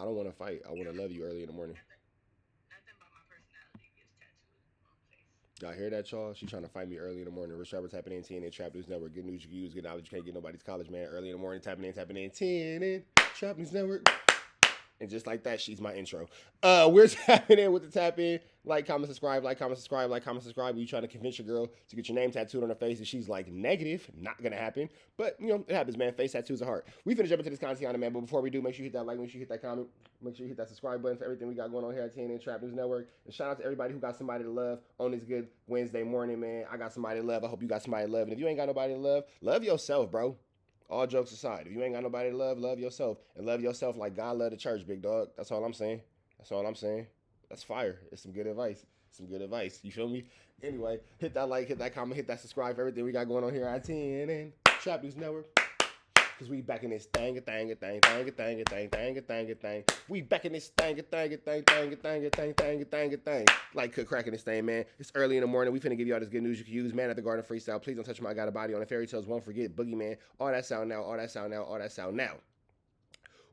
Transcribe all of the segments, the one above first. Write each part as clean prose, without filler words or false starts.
I don't want to fight. I want to love you early in the morning. Nothing but my personality gets tattooed on my face. Y'all hear that, y'all? She trying to fight me early in the morning. Rich Roberts tapping in, TNN, Trap News Network. Good news you can use, good knowledge you can't get nobody's college, man. Early in the morning, tapping in, TNN, Trap News Network. And just like that, she's my intro. We're tapping in with the tap in. Like, comment, subscribe, like, comment, subscribe, like, comment, subscribe. You trying to convince your girl to get your name tattooed on her face and she's like, negative, not gonna happen. But you know, it happens, man. Face tattoos are hard. We finna jump into this content, man. But before we do, make sure you hit that like, make sure you hit that comment, make sure you hit that subscribe button for everything we got going on here at TNN Trap News Network. And shout out to everybody who got somebody to love on this good Wednesday morning, man. I got somebody to love. I hope you got somebody to love. And if you ain't got nobody to love yourself, bro. All jokes aside, if you ain't got nobody to love yourself. And love yourself like God love the church, big dog. That's all I'm saying. That's all I'm saying. That's fire. It's some good advice. Some good advice. You feel me? Anyway, hit that like, hit that comment, hit that subscribe for everything we got going on here at TNN Trap News Network. Cause we back in this thing. We back in this thing. Like cook cracking this thing, man. It's early in the morning. We finna give y'all this good news you can use. Man at the Garden freestyle. Please don't touch my got a body on the fairy tales. Won't forget boogeyman. All that sound now.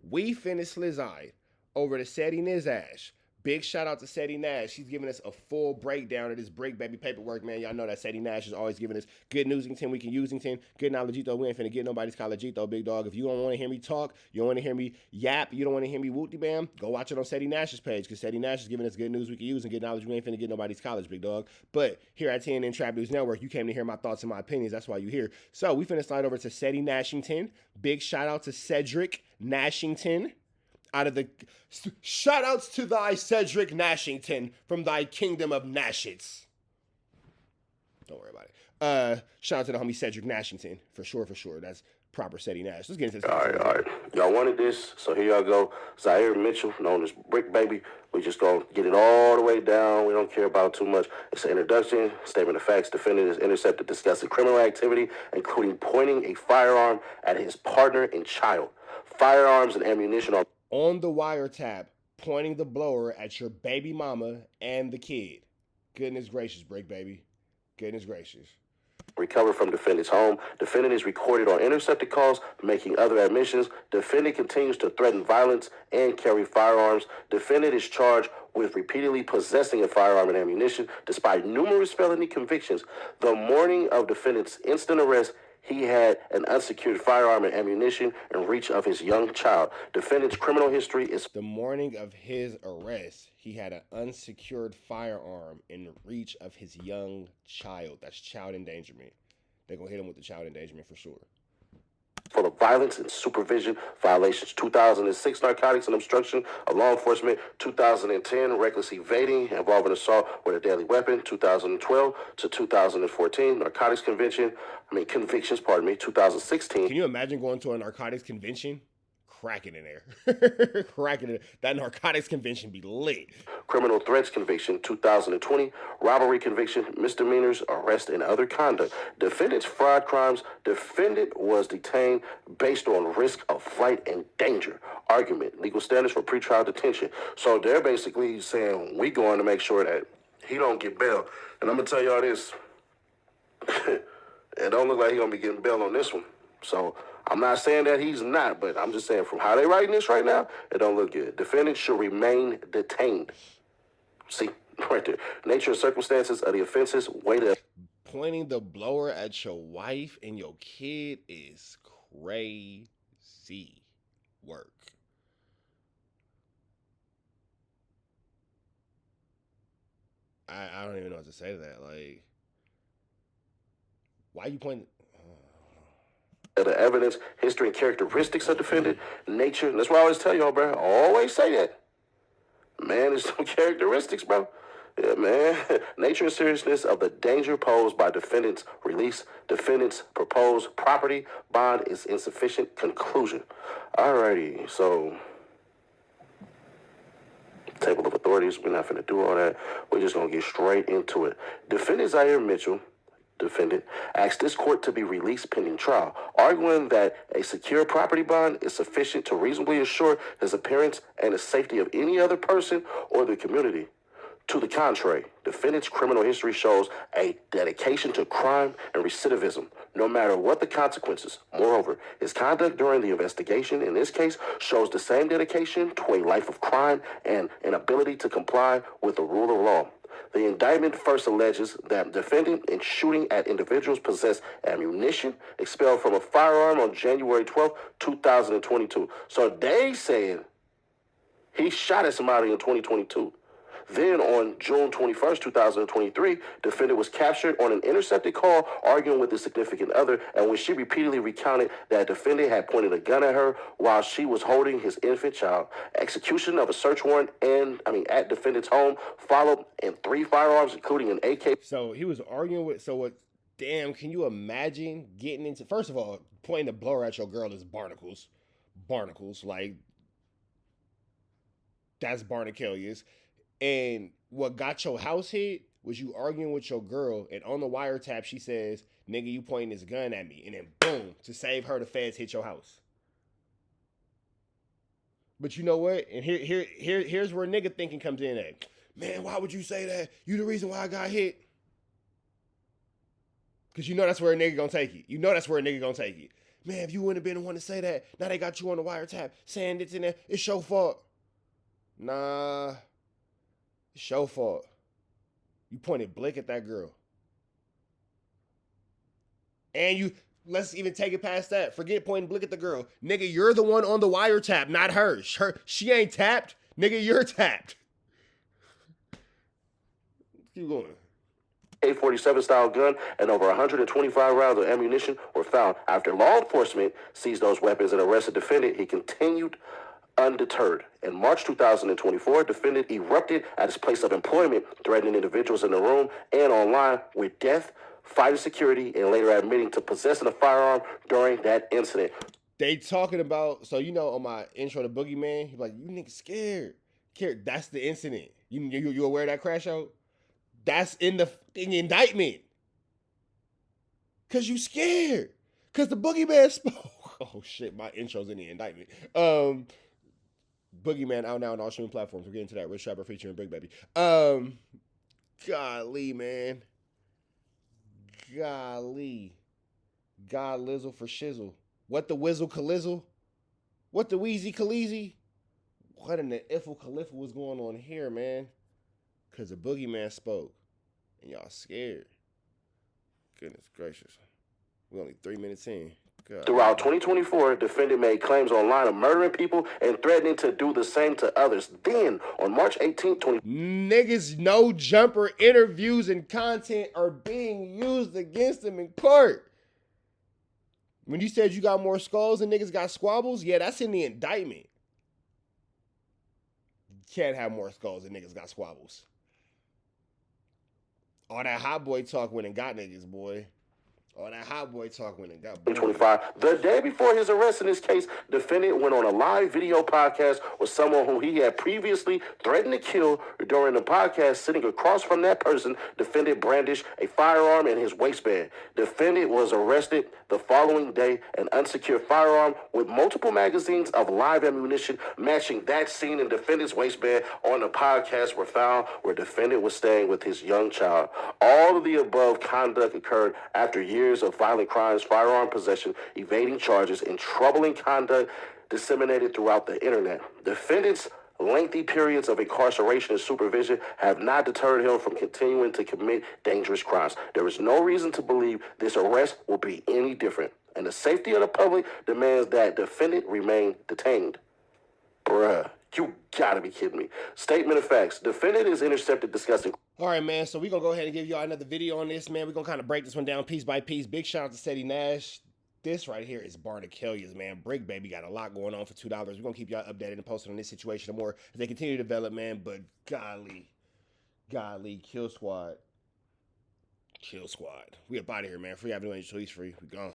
We finished Slizai over to Seti Nizash. Big shout out to Seti Nash. She's giving us a full breakdown of this Bricc baby paperwork, man. Y'all know that Seti Nash is always giving us good newsington. We can usington. Good knowledgeito. We ain't finna get nobody's collegeito, big dog. If you don't want to hear me talk, you don't want to hear me yap, you don't want to hear me wooty bam, go watch it on Seti Nash's page because Seti Nash is giving us good news we can use and good knowledge. We ain't finna get nobody's college, big dog. But here at TNN Trap News Network, you came to hear my thoughts and my opinions. That's why you here. So we finna slide over to Seti Nashington. Big shout out to Cedric Nashington. Out of the shout outs to thy Cedric Nashington from thy kingdom of Nashits. Don't worry about it. Shout out to the homie Cedric Nashington. For sure. That's proper Seti Nash. Let's get into this. All right. Y'all wanted this, so here y'all go. Zaire Mitchell, known as Bricc Baby. We just gonna get it all the way down. We don't care about too much. It's an introduction, statement of facts. Defendant is intercepted discussing criminal activity, including pointing a firearm at his partner and child. Firearms and ammunition are on the wiretap, pointing the blower at your baby mama and the kid. Goodness gracious, Bricc Baby. Goodness gracious. Recovered from defendant's home. Defendant is recorded on intercepted calls, making other admissions. Defendant continues to threaten violence and carry firearms. Defendant is charged with repeatedly possessing a firearm and ammunition, despite numerous felony convictions. The morning of defendant's instant arrest, he had an unsecured firearm and ammunition in reach of his young child. Defendant's criminal history is... The morning of his arrest, he had an unsecured firearm in reach of his young child. That's child endangerment. They're going to hit him with the child endangerment for sure. Full of violence and supervision violations. 2006, narcotics and obstruction of law enforcement. 2010, reckless evading involving assault with a deadly weapon. 2012 to 2014, narcotics convictions. 2016. Can you imagine going to a narcotics convention? Cracking in there. Cracking in there. That narcotics convention be lit. Criminal threats conviction, 2020. Robbery conviction, misdemeanors, arrest, and other conduct. Defendant's fraud crimes. Defendant was detained based on risk of flight and danger. Argument, legal status for pretrial detention. So they're basically saying, we going to make sure that he don't get bail. And I'm going to tell y'all this. It don't look like he going to be getting bail on this one. So I'm not saying that he's not, but I'm just saying from how they writing this right now, it don't look good. Defendant should remain detained. See, right there. Nature and circumstances of the offenses, way to... Pointing the blower at your wife and your kid is crazy work. I don't even know what to say to that. Like, why you pointing... The evidence, history, and characteristics of defendant, nature. And that's why I always tell y'all, bro. I always say that. Man, there's some characteristics, bro. Yeah, man. Nature and seriousness of the danger posed by defendant's release. Defendant's proposed property bond is insufficient. Conclusion. Alrighty, so... Table of authorities. We're not going to do all that. We're just going to get straight into it. Defendant Zaire Mitchell, defendant, asked this court to be released pending trial, arguing that a secure property bond is sufficient to reasonably assure his appearance and the safety of any other person or the community. To the contrary, defendant's criminal history shows a dedication to crime and recidivism, no matter what the consequences. Moreover, his conduct during the investigation in this case shows the same dedication to a life of crime and an ability to comply with the rule of law. The indictment first alleges that defendant in shooting at individuals possessed ammunition expelled from a firearm on January 12, 2022. So they said he shot at somebody in 2022. Then on June 21st, 2023, defendant was captured on an intercepted call arguing with his significant other, and when she repeatedly recounted that defendant had pointed a gun at her while she was holding his infant child. Execution of a search warrant at defendant's home followed, and 3 firearms, including an AK. So he was arguing with, so what, damn, can you imagine getting into, first of all, pointing a blower at your girl is barnacles. Barnacles, like, that's barnacles. And what got your house hit was you arguing with your girl, and on the wiretap she says, "Nigga, you pointing this gun at me," and then boom, to save her, the feds hit your house. But you know what? And here's where nigga thinking comes in at. Man, why would you say that? You the reason why I got hit. Because you know that's where a nigga gonna take it. You know that's where a nigga gonna take it. Man, if you wouldn't have been the one to say that, now they got you on the wiretap saying it's in there, it's your fault. Nah. It's your fault. You pointed Blick at that girl. And you, let's even take it past that. Forget pointing Blick at the girl. Nigga, you're the one on the wiretap, not her. She ain't tapped. Nigga, you're tapped. Keep going. A-47 style gun and over 125 rounds of ammunition were found. After law enforcement seized those weapons and arrested defendant, he continued undeterred. In March 2024, defendant erupted at his place of employment, threatening individuals in the room and online with death, fighting security, and later admitting to possessing a firearm during that incident. They talking about, so you know on my intro to Boogeyman, he's like, you niggas scared. That's the incident. You aware of that crash out? That's in the indictment. Cause you scared. Cause the Boogeyman spoke. Oh shit, my intro's in the indictment. Boogeyman out now on all streaming platforms. We're getting to that. Rich Rapper featuring Bricc, baby. Golly, man. Golly. God lizzle for shizzle. What the whizzle calizzle? What the wheezy caleezy? What in the iffle califfle was going on here, man? Because the Boogeyman spoke. And y'all scared. Goodness gracious. We're only 3 minutes in. God. Throughout 2024, defendant made claims online of murdering people and threatening to do the same to others. Then, on March 18, niggas no jumper interviews and content are being used against them in court. When you said you got more skulls than niggas got squabbles, yeah, that's in the indictment. You can't have more skulls than niggas got squabbles. All that hot boy talk went and got niggas, boy. All that hot boy talk went and got 2025. The day before his arrest in this case, defendant went on a live video podcast with someone who he had previously threatened to kill. During the podcast, sitting across from that person, defendant brandished a firearm in his waistband. Defendant was arrested the following day. An unsecured firearm with multiple magazines of live ammunition matching that seen in defendant's waistband on the podcast were found where defendant was staying with his young child. All of the above conduct occurred after years of violent crimes, firearm possession, evading charges, and troubling conduct disseminated throughout the internet. Defendant's lengthy periods of incarceration and supervision have not deterred him from continuing to commit dangerous crimes. There is no reason to believe this arrest will be any different, and the safety of the public demands that defendant remain detained. Bruh, you gotta be kidding me. Statement of facts. Defendant is intercepted discussing. All right, man, so we're going to go ahead and give y'all another video on this, man. We're going to kind of break this one down piece by piece. Big shout out to Steady Nash. This right here is Barnacles, man. Bricc, baby, got a lot going on for $2. We're going to keep y'all updated and posted on this situation more as they continue to develop, man. But golly, Kill Squad. We up out of here, man. Free Avenue, Choice free. We gone.